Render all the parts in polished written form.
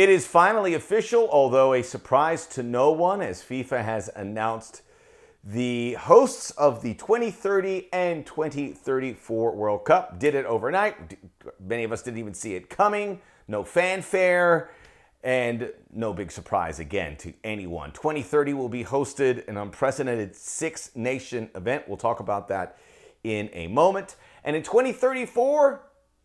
It is finally official, although a surprise to no one, as FIFA has announced the hosts of the 2030 and 2034 World Cup. Did it overnight. Many of us didn't even see it coming. No fanfare and no big surprise again to anyone. 2030 will be hosted an unprecedented 6-nation event. We'll talk about that in a moment. And in 2034,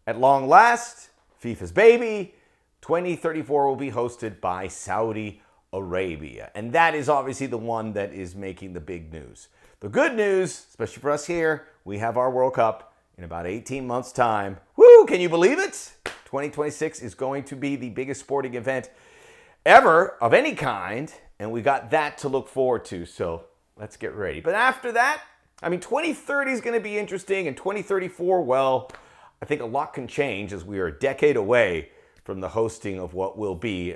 at long last, FIFA's baby, 2034 will be hosted by Saudi Arabia. And that is obviously the one that is making the big news. The good news, especially for us here, we have our World Cup in about 18 months' time. Woo! Can you believe it? 2026 is going to be the biggest sporting event ever of any kind, and we got that to look forward to. So let's get ready. But after that, 2030 is going to be interesting, and 2034, well, I think a lot can change as we are a decade away from the hosting of what will be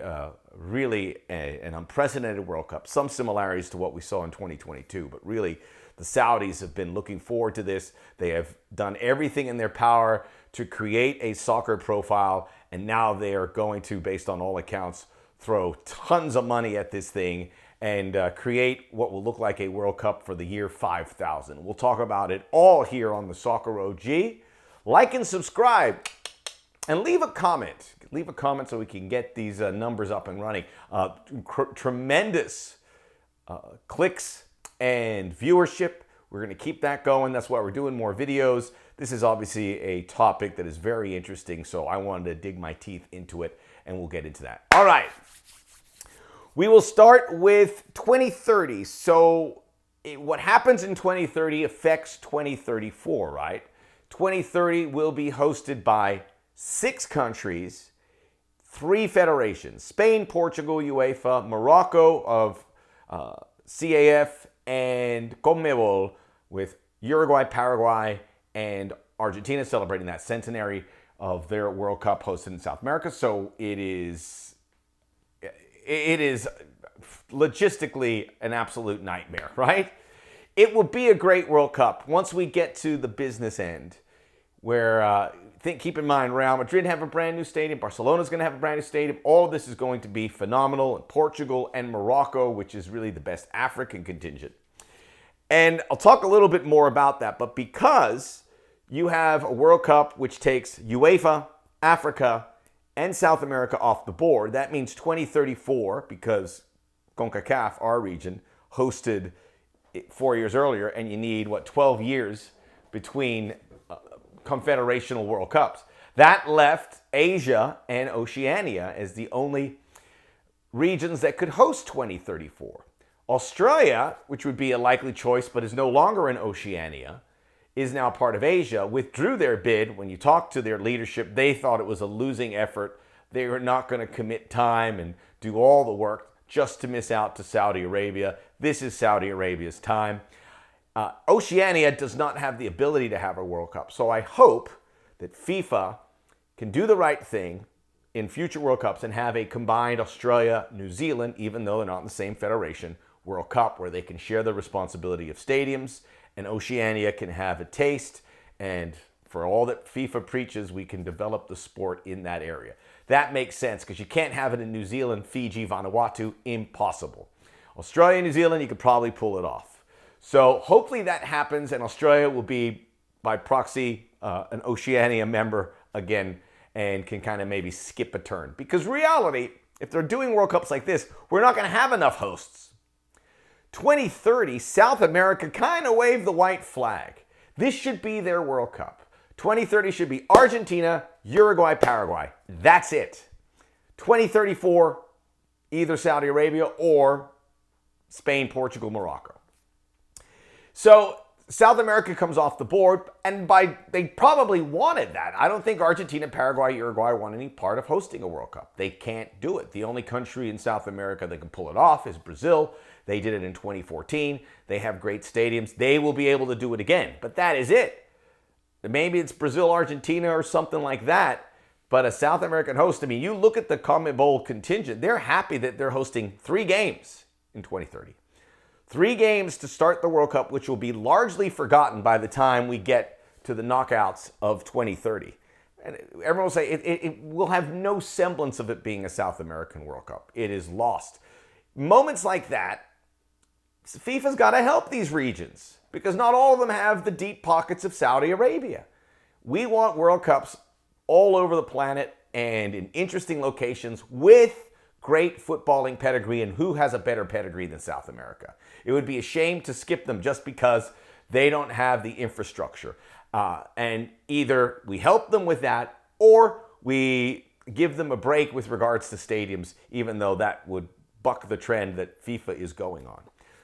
really an unprecedented World Cup. Some similarities to what we saw in 2022, but really the Saudis have been looking forward to this. They have done everything in their power to create a soccer profile, and now they are going to, based on all accounts, throw tons of money at this thing and create what will look like a World Cup for the year 5000. We'll talk about it all here on the Soccer OG. Like and subscribe, and leave a comment. Leave a comment so we can get these numbers up and running. Tremendous clicks and viewership. We're going to keep that going. That's why we're doing more videos. This is obviously a topic that is very interesting, so I wanted to dig my teeth into it, and we'll get into that. All right. We will start with 2030. So what happens in 2030 affects 2034, right? 2030 will be hosted by 6 countries, 3 federations: Spain, Portugal, UEFA, Morocco of CAF, and CONMEBOL, with Uruguay, Paraguay, and Argentina celebrating that centenary of their World Cup hosted in South America. So it is logistically an absolute nightmare, right? It will be a great World Cup once we get to the business end, where keep in mind, Real Madrid have a brand new stadium, Barcelona's going to have a brand new stadium. All of this is going to be phenomenal in Portugal and Morocco, which is really the best African contingent. And I'll talk a little bit more about that, but because you have a World Cup which takes UEFA, Africa, and South America off the board, that means 2034, because CONCACAF, our region, hosted it 4 years earlier, and you need, 12 years between confederational World Cups. That left Asia and Oceania as the only regions that could host 2034. Australia, which would be a likely choice but is no longer in Oceania, is now part of Asia, withdrew their bid. When you talk to their leadership, they thought it was a losing effort. They were not going to commit time and do all the work just to miss out to Saudi Arabia. This is Saudi Arabia's time. Oceania does not have the ability to have a World Cup. So I hope that FIFA can do the right thing in future World Cups and have a combined Australia-New Zealand, even though they're not in the same federation, World Cup, where they can share the responsibility of stadiums, and Oceania can have a taste. And for all that FIFA preaches, we can develop the sport in that area. That makes sense, because you can't have it in New Zealand, Fiji, Vanuatu. Impossible. Australia, New Zealand, you could probably pull it off. So hopefully that happens, and Australia will be, by proxy, an Oceania member again, and can kind of maybe skip a turn. Because reality, if they're doing World Cups like this, we're not going to have enough hosts. 2030, South America kind of waved the white flag. This should be their World Cup. 2030 should be Argentina, Uruguay, Paraguay. That's it. 2034, either Saudi Arabia or Spain, Portugal, Morocco. So South America comes off the board, and they probably wanted that. I don't think Argentina, Paraguay, Uruguay want any part of hosting a World Cup. They can't do it. The only country in South America that can pull it off is Brazil. They did it in 2014. They have great stadiums. They will be able to do it again, but that is it. Maybe it's Brazil, Argentina, or something like that, but a South American host, you look at the CONMEBOL contingent, they're happy that they're hosting 3 games in 2030. 3 games to start the World Cup, which will be largely forgotten by the time we get to the knockouts of 2030. and everyone will say it will have no semblance of it being a South American World Cup. It is lost. Moments like that, FIFA's got to help these regions because not all of them have the deep pockets of Saudi Arabia. We want World Cups all over the planet and in interesting locations with great footballing pedigree, and who has a better pedigree than South America? It would be a shame to skip them just because they don't have the infrastructure. And either we help them with that or we give them a break with regards to stadiums, even though that would buck the trend that FIFA is going on.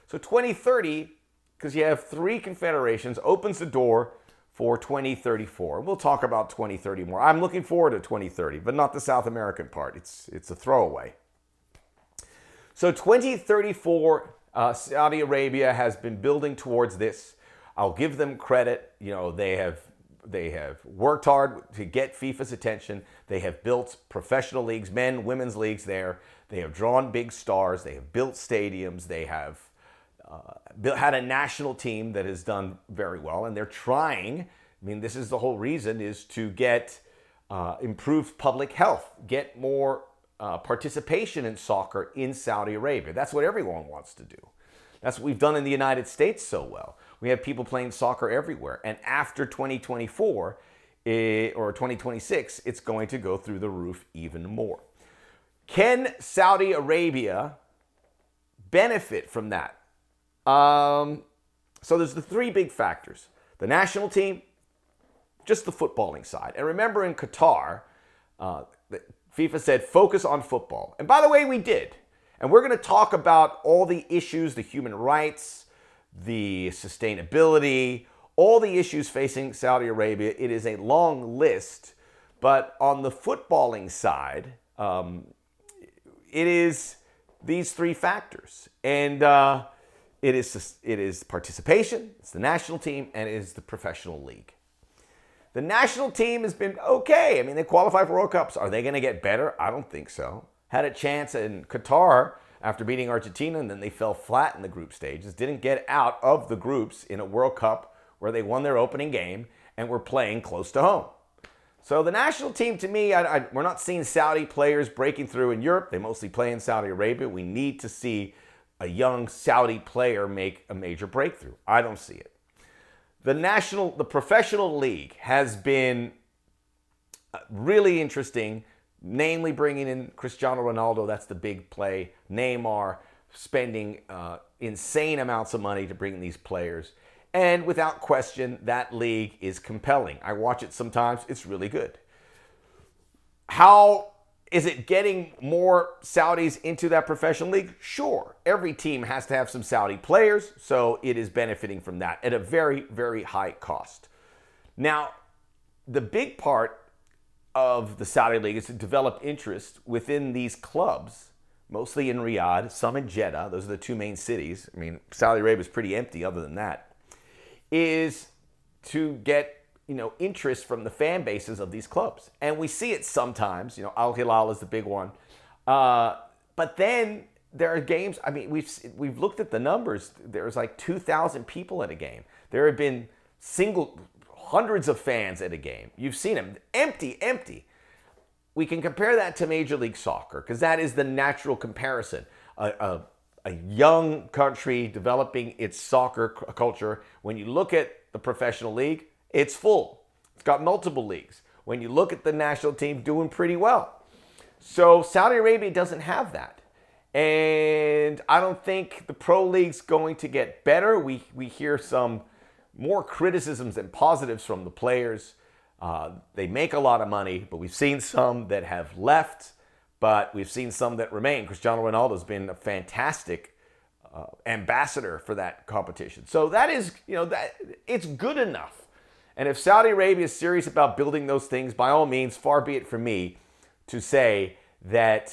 So 2030, because you have 3 confederations, opens the door for 2034. We'll talk about 2030 more. I'm looking forward to 2030, but not the South American part. It's a throwaway. So 2034, Saudi Arabia has been building towards this. I'll give them credit. You know, they have worked hard to get FIFA's attention. They have built professional leagues, men, women's leagues there. They have drawn big stars. They have built stadiums. They have had a national team that has done very well, and they're trying. I mean, this is the whole reason, is to get improved public health, get more participation in soccer in Saudi Arabia. That's what everyone wants to do. That's what we've done in the United States so well. We have people playing soccer everywhere. And after 2024 or 2026, it's going to go through the roof even more. Can Saudi Arabia benefit from that? So there's the 3 big factors. The national team, just the footballing side. And remember in Qatar, FIFA said, focus on football. And by the way, we did. And we're going to talk about all the issues, the human rights, the sustainability, all the issues facing Saudi Arabia. It is a long list. But on the footballing side, it is these 3 factors. And it is participation, it's the national team, and it is the professional league. The national team has been okay. I mean, they qualify for World Cups. Are they going to get better? I don't think so. Had a chance in Qatar after beating Argentina, and then they fell flat in the group stages. Didn't get out of the groups in a World Cup where they won their opening game and were playing close to home. So the national team, to me, we're not seeing Saudi players breaking through in Europe. They mostly play in Saudi Arabia. We need to see a young Saudi player make a major breakthrough. I don't see it. The professional league has been really interesting, namely bringing in Cristiano Ronaldo. That's the big play. Neymar spending insane amounts of money to bring these players. And without question, that league is compelling. I watch it sometimes. It's really good. How is it getting more Saudis into that professional league? Sure. Every team has to have some Saudi players, so it is benefiting from that at a very, very high cost. Now, the big part of the Saudi league is to develop interest within these clubs, mostly in Riyadh, some in Jeddah. Those are the 2 main cities. I mean, Saudi Arabia is pretty empty other than that. Is to get interest from the fan bases of these clubs. And we see it sometimes. Al Hilal is the big one. But then there are games, I mean, we've looked at the numbers. There's like 2,000 people at a game. There have been hundreds of fans at a game. You've seen them. Empty. We can compare that to Major League Soccer because that is the natural comparison. A young country developing its soccer culture. When you look at the professional league, it's full. It's got multiple leagues. When you look at the national team, doing pretty well. So Saudi Arabia doesn't have that. And I don't think the pro league's going to get better. We hear some more criticisms than positives from the players. They make a lot of money, but we've seen some that have left, but we've seen some that remain. Cristiano Ronaldo's been a fantastic ambassador for that competition. So that is, that it's good enough. And if Saudi Arabia is serious about building those things, by all means, far be it from me to say that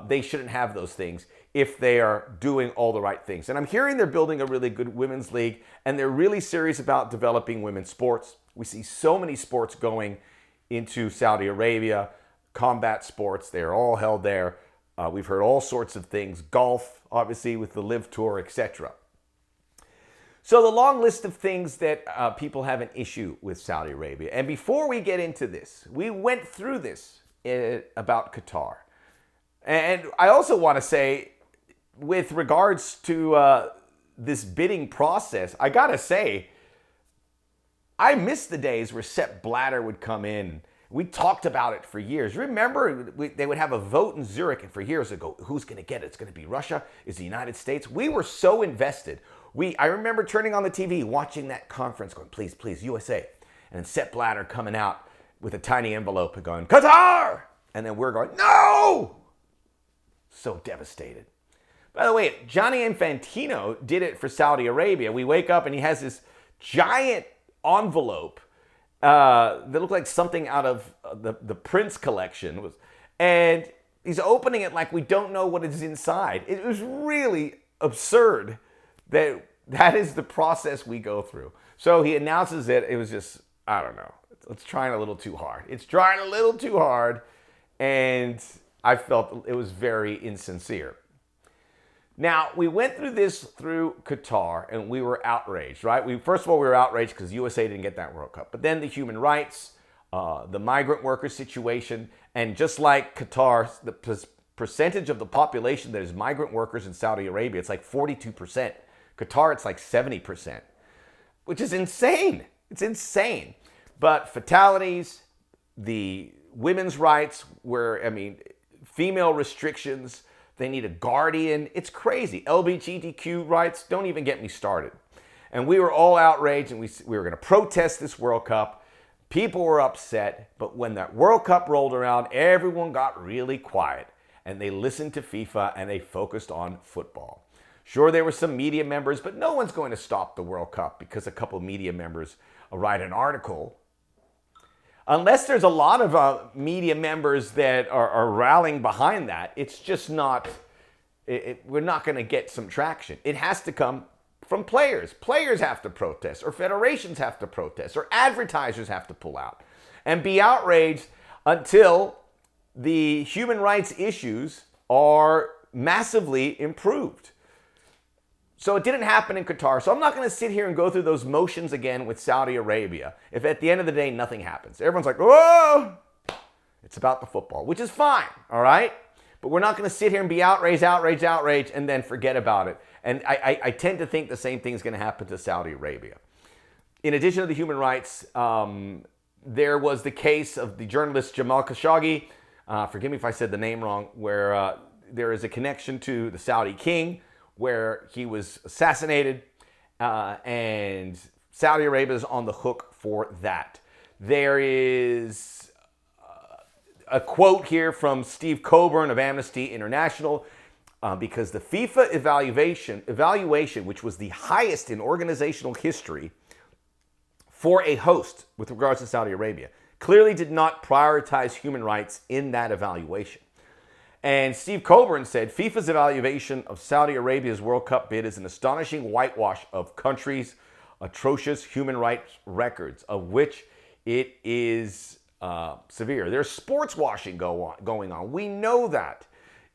they shouldn't have those things if they are doing all the right things. And I'm hearing they're building a really good women's league, and they're really serious about developing women's sports. We see so many sports going into Saudi Arabia, combat sports, they're all held there. We've heard all sorts of things, golf, obviously, with the Live Tour, etc. So the long list of things that people have an issue with Saudi Arabia. And before we get into this, we went through this about Qatar. And I also want to say, with regards to this bidding process, I got to say, I miss the days where Sepp Blatter would come in. We talked about it for years. Remember, they would have a vote in Zurich, and for years ago, who's going to get it? It's going to be Russia? Is the United States? We were so invested. I remember turning on the TV, watching that conference, going, please, please, USA. And then Sepp Blatter coming out with a tiny envelope and going, Qatar! And then we're going, no! So devastated. By the way, Gianni Infantino did it for Saudi Arabia. We wake up and he has this giant envelope that looked like something out of the Prince collection. And he's opening it like we don't know what is inside. It was really absurd that is the process we go through. So he announces it. It was just, I don't know. It's trying a little too hard. It's trying a little too hard. And I felt it was very insincere. Now, we went through this through Qatar, and we were outraged, right? First of all, we were outraged because USA didn't get that World Cup. But then the human rights, the migrant worker situation, and just like Qatar, the percentage of the population that is migrant workers in Saudi Arabia, it's like 42%. Qatar, it's like 70%, which is insane. It's insane. But fatalities, the women's rights, female restrictions, they need a guardian. It's crazy. LGBTQ rights, don't even get me started. And we were all outraged, and we were going to protest this World Cup. People were upset. But when that World Cup rolled around, everyone got really quiet. And they listened to FIFA, and they focused on football. Sure, there were some media members, but no one's going to stop the World Cup because a couple of media members write an article. Unless there's a lot of media members that are rallying behind that, it's just not, we're not going to get some traction. It has to come from players. Players have to protest, or federations have to protest, or advertisers have to pull out and be outraged until the human rights issues are massively improved. So it didn't happen in Qatar. So I'm not going to sit here and go through those motions again with Saudi Arabia if at the end of the day nothing happens. Everyone's like, oh, it's about the football, which is fine, all right? But we're not going to sit here and be outraged, and then forget about it. And I tend to think the same thing is going to happen to Saudi Arabia. In addition to the human rights, there was the case of the journalist Jamal Khashoggi. Forgive me if I said the name wrong, where there is a connection to the Saudi king, where he was assassinated, and Saudi Arabia is on the hook for that. There is a quote here from Steve Coburn of Amnesty International, because the FIFA evaluation, which was the highest in organizational history for a host with regards to Saudi Arabia, clearly did not prioritize human rights in that evaluation. And Steve Coburn said, FIFA's evaluation of Saudi Arabia's World Cup bid is an astonishing whitewash of countries' atrocious human rights records, of which it is severe. There's sports washing going on. We know that.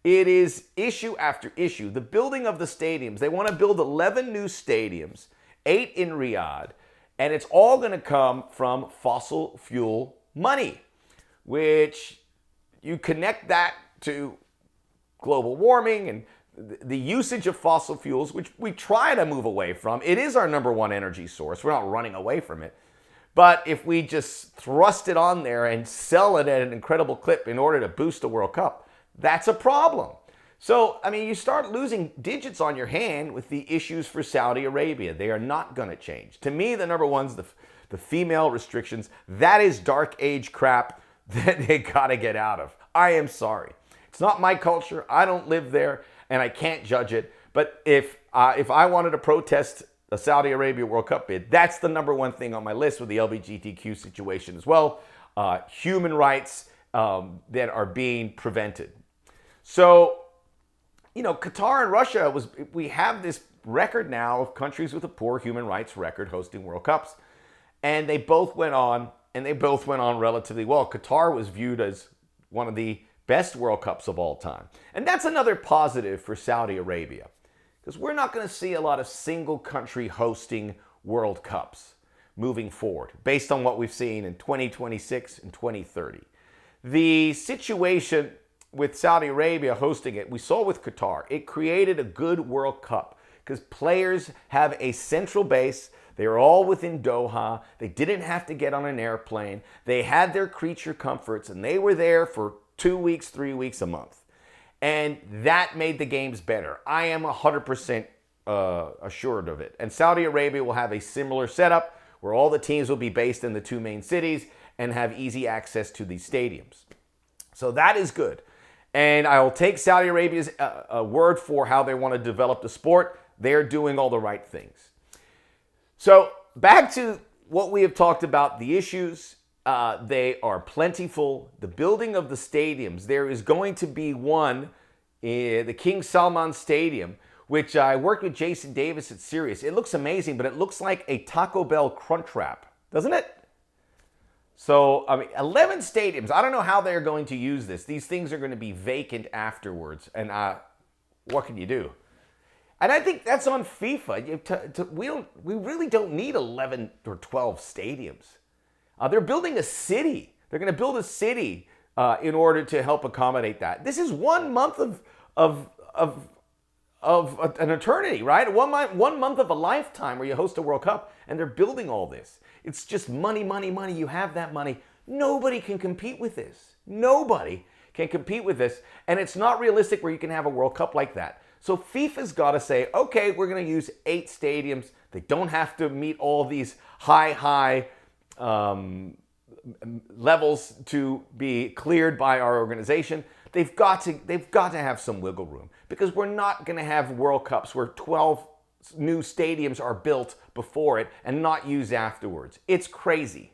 It is issue after issue. The building of the stadiums, they want to build 11 new stadiums, 8 in Riyadh, and it's all going to come from fossil fuel money, which you connect that to global warming and the usage of fossil fuels, which we try to move away from. It is our number one energy source. We're not running away from it. But if we just thrust it on there and sell it at an incredible clip in order to boost the World Cup, that's a problem. So, you start losing digits on your hand with the issues for Saudi Arabia. They are not going to change. To me, the number one's the female restrictions. That is dark age crap that they got to get out of. I am sorry. It's not my culture. I don't live there, and I can't judge it. But if I wanted to protest a Saudi Arabia World Cup bid, that's the number one thing on my list with the LGBTQ situation as well. Human rights that are being prevented. So, Qatar and Russia, we have this record now of countries with a poor human rights record hosting World Cups. And they both went on, relatively well. Qatar was viewed as one of the best World Cups of all time. And that's another positive for Saudi Arabia. because we're not going to see a lot of single country hosting World Cups moving forward based on what we've seen in 2026 and 2030. The situation with Saudi Arabia hosting it, we saw with Qatar, it created a good World Cup because players have a central base. They were all within Doha. They didn't have to get on an airplane. They had their creature comforts, and they were there for 2 weeks, 3 weeks, a month. And that made the games better. I am 100% assured of it. And Saudi Arabia will have a similar setup where all the teams will be based in the 2 main cities and have easy access to these stadiums. So that is good. And I will take Saudi Arabia's word for how they want to develop the sport. They're doing all the right things. So back to what we have talked about, the issues. They are plentiful. The building of the stadiums, there is going to be one, the King Salman Stadium, which I worked with Jason Davis at Sirius. It looks amazing, but it looks like a Taco Bell Crunchwrap, doesn't it? So, 11 stadiums. I don't know how they're going to use this. These things are going to be vacant afterwards. And what can you do? And I think that's on FIFA. We really don't need 11 or 12 stadiums. They're building a city. They're going to build a city in order to help accommodate that. This is 1 month of an eternity, right? 1 month of a lifetime where you host a World Cup, and they're building all this. It's just money, money, money. You have that money. Nobody can compete with this. Nobody can compete with this, and it's not realistic where you can have a World Cup like that. So FIFA's got to say, okay, we're going to use 8 stadiums. They don't have to meet all these high levels to be cleared by our organization. They've got to have some wiggle room, because we're not going to have World Cups where 12 new stadiums are built before it and not used afterwards. It's crazy.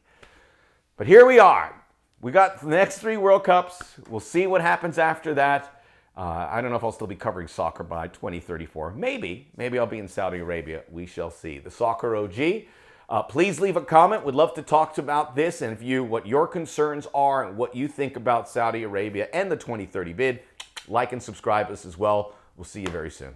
But here we are. We got the next 3 World Cups. We'll see what happens after that. I don't know if I'll still be covering soccer by 2034. Maybe I'll be in Saudi Arabia. We shall see. The Soccer OG. Please leave a comment. We'd love to talk about this and what your concerns are and what you think about Saudi Arabia and the 2030 bid. Like and subscribe us as well. We'll see you very soon.